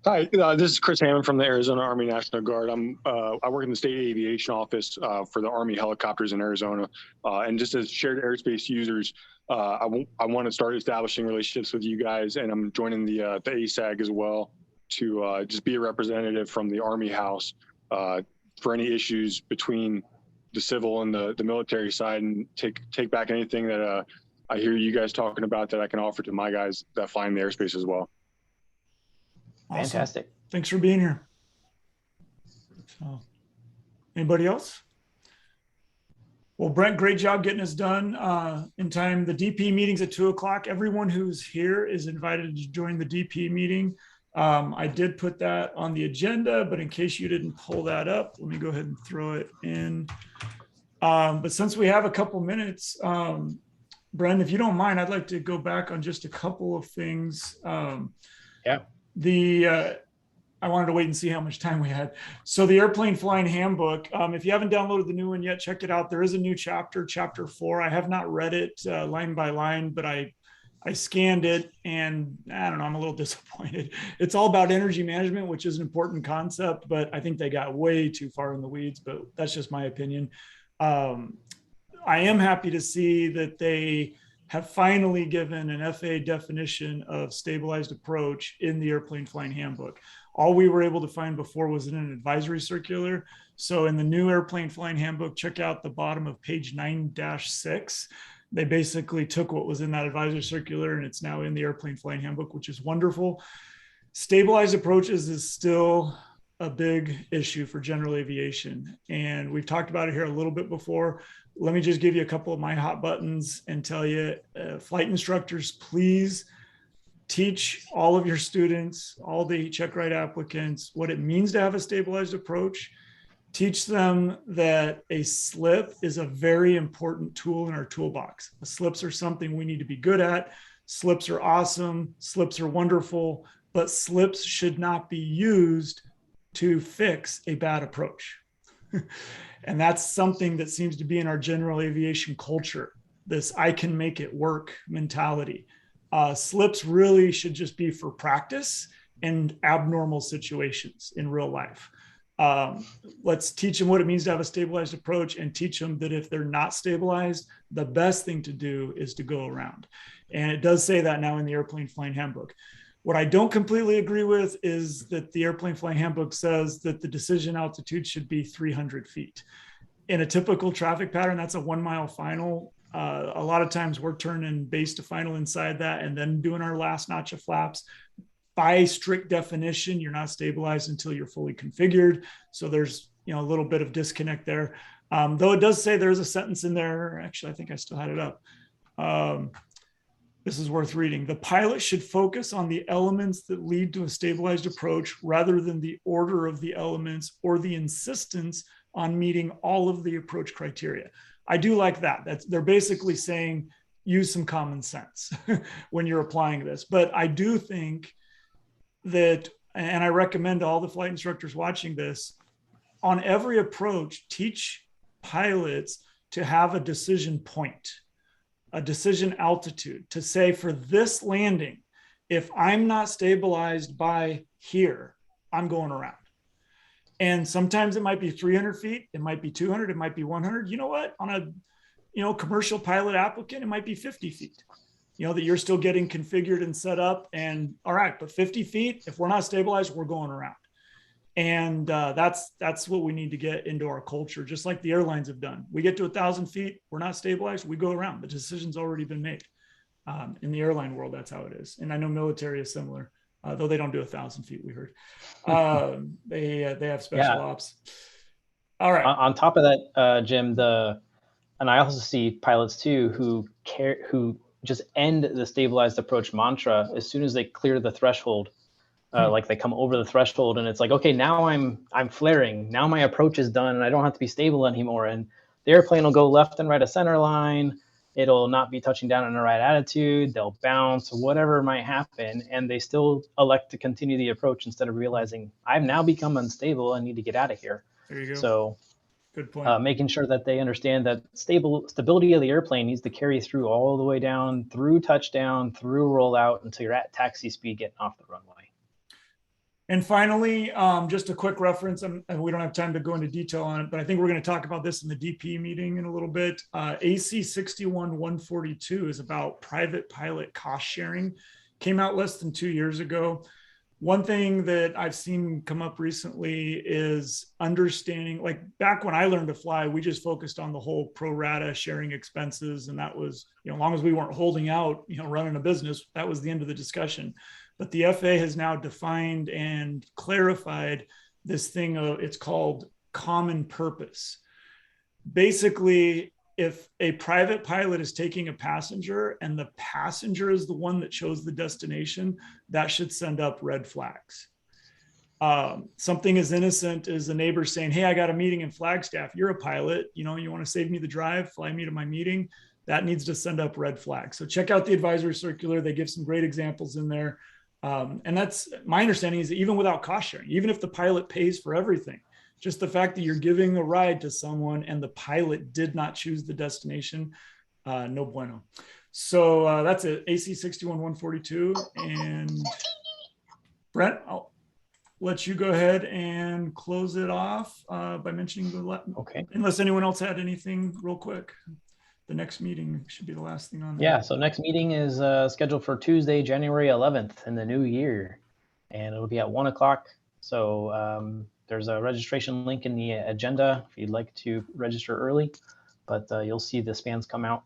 Hi, this is Chris Hammond from the Arizona Army National Guard. I work in the State Aviation Office for the Army helicopters in Arizona. And just as shared airspace users, I want to start establishing relationships with you guys, and I'm joining the ASAG as well to just be a representative from the Army House for any issues between the civil and the military side, and take back anything that I hear you guys talking about that I can offer to my guys that fly in the airspace as well. Awesome. Fantastic. Thanks for being here. So, anybody else? Well, Brent, great job getting us done in time. The DP meeting's at 2 o'clock. Everyone who's here is invited to join the DP meeting. I did put that on the agenda, but in case you didn't pull that up, let me go ahead and throw it in. But since we have a couple minutes, Brent, if you don't mind, I'd like to go back on just a couple of things. Yeah. I wanted to wait and see how much time we had. So the airplane flying handbook, if you haven't downloaded the new one yet, check it out. There is a new chapter 4. I have not read it line by line, but I scanned it, and I don't know, I'm a little disappointed. It's all about energy management, which is an important concept, but I think they got way too far in the weeds, but that's just my opinion. I am happy to see that they have finally given an FAA definition of stabilized approach in the airplane flying handbook. All we were able to find before was in an advisory circular. So in the new airplane flying handbook, check out the bottom of page 9-6. They basically took what was in that advisory circular, and it's now in the airplane flying handbook, which is wonderful. Stabilized approaches is still a big issue for general aviation, and we've talked about it here a little bit before. Let me just give you a couple of my hot buttons and tell you, flight instructors, please teach all of your students, all the check ride applicants, what it means to have a stabilized approach. Teach them that a slip is a very important tool in our toolbox. The slips are something we need to be good at. Slips are awesome. Slips are wonderful, but slips should not be used to fix a bad approach. And that's something that seems to be in our general aviation culture, this I can make it work mentality. Slips really should just be for practice and abnormal situations in real life. Let's teach them what it means to have a stabilized approach, and teach them that if they're not stabilized, the best thing to do is to go around. And it does say that now in the airplane flying handbook. What I don't completely agree with is that the airplane flying handbook says that the decision altitude should be 300 feet. In a typical traffic pattern, that's a 1 mile final. A lot of times we're turning base to final inside that and then doing our last notch of flaps. By strict definition, you're not stabilized until you're fully configured. So there's a little bit of disconnect there. Though it does say there's a sentence in there. Actually, I think I still had it up. This is worth reading. The pilot should focus on the elements that lead to a stabilized approach rather than the order of the elements or the insistence on meeting all of the approach criteria. I do like that. They're basically saying use some common sense when you're applying this. But I do think that, and I recommend to all the flight instructors watching this, on every approach, teach pilots to have a decision point, a decision altitude, to say for this landing, if I'm not stabilized by here, I'm going around. And sometimes it might be 300 feet, it might be 200, it might be 100. You know what? On a commercial pilot applicant, it might be 50 feet. That you're still getting configured and set up, and all right, but 50 feet, if we're not stabilized, we're going around. And that's what we need to get into our culture, just like the airlines have done. We get to 1,000 feet, we're not stabilized, we go around. The decision's already been made. In the airline world, that's how it is. And I know military is similar, though they don't do 1,000 feet, we heard. They have special ops. All right. On top of that, Jim, and I also see pilots too who just end the stabilized approach mantra as soon as they clear the threshold. Like they come over the threshold and it's like, okay, now I'm flaring. Now my approach is done and I don't have to be stable anymore. And the airplane will go left and right of center line. It'll not be touching down in the right attitude. They'll bounce, whatever might happen. And they still elect to continue the approach instead of realizing I've now become unstable. I need to get out of here. There you go. So good point. Making sure that they understand that stability of the airplane needs to carry through all the way down, through touchdown, through rollout until you're at taxi speed getting off the runway. And finally, just a quick reference, and we don't have time to go into detail on it, but I think we're going to talk about this in the DP meeting in a little bit. AC 61-142 is about private pilot cost sharing. Came out less than 2 years ago. One thing that I've seen come up recently is understanding, like back when I learned to fly, we just focused on the whole pro rata sharing expenses. And that was, as long as we weren't holding out, running a business, that was the end of the discussion. But the FAA has now defined and clarified this thing. It's called common purpose. Basically, if a private pilot is taking a passenger and the passenger is the one that chose the destination, that should send up red flags. Something as innocent as a neighbor saying, hey, I got a meeting in Flagstaff. You're a pilot. You want to save me the drive, fly me to my meeting. That needs to send up red flags. So check out the advisory circular. They give some great examples in there. And that's my understanding is that even without cost sharing, even if the pilot pays for everything, just the fact that you're giving a ride to someone and the pilot did not choose the destination, no bueno. So that's it, AC 61-142. And Brent, I'll let you go ahead and close it off by mentioning okay. Unless anyone else had anything real quick. The next meeting should be the last thing on there. Yeah, so next meeting is scheduled for Tuesday, January 11th in the new year, and it'll be at 1 o'clock. So there's a registration link in the agenda if you'd like to register early, but you'll see the spans come out.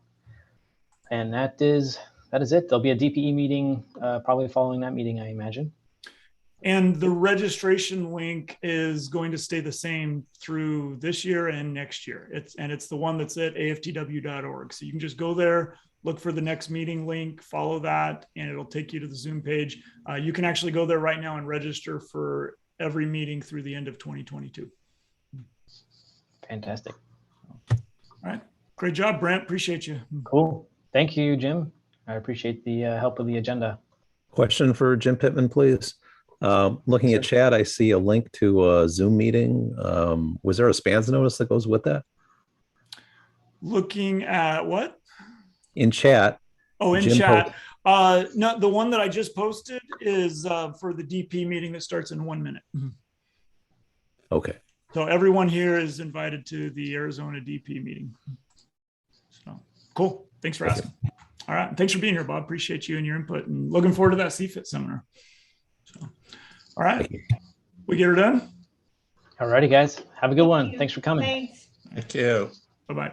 And that is it. There'll be a DPE meeting probably following that meeting, I imagine. And the registration link is going to stay the same through this year and next year. It's the one that's at aftw.org. So you can just go there, look for the next meeting link, follow that, and it'll take you to the Zoom page. You can actually go there right now and register for every meeting through the end of 2022. Fantastic. All right. Great job, Brent. Appreciate you. Cool. Thank you, Jim. I appreciate the help with the agenda. Question for Jim Pittman, please. Looking at chat, I see a link to a Zoom meeting. Was there a spans notice that goes with that? Looking at what? In chat. Oh, in Jim chat. No, the one that I just posted is for the DP meeting that starts in 1 minute. Okay. So everyone here is invited to the Arizona DP meeting. So cool. Thanks for asking. All right. Thanks for being here, Bob. Appreciate you and your input and looking forward to that CFIT seminar. So, all right. We get her done. All righty, guys. Have a good one. Thanks for coming. Thanks. Thank you. Bye-bye.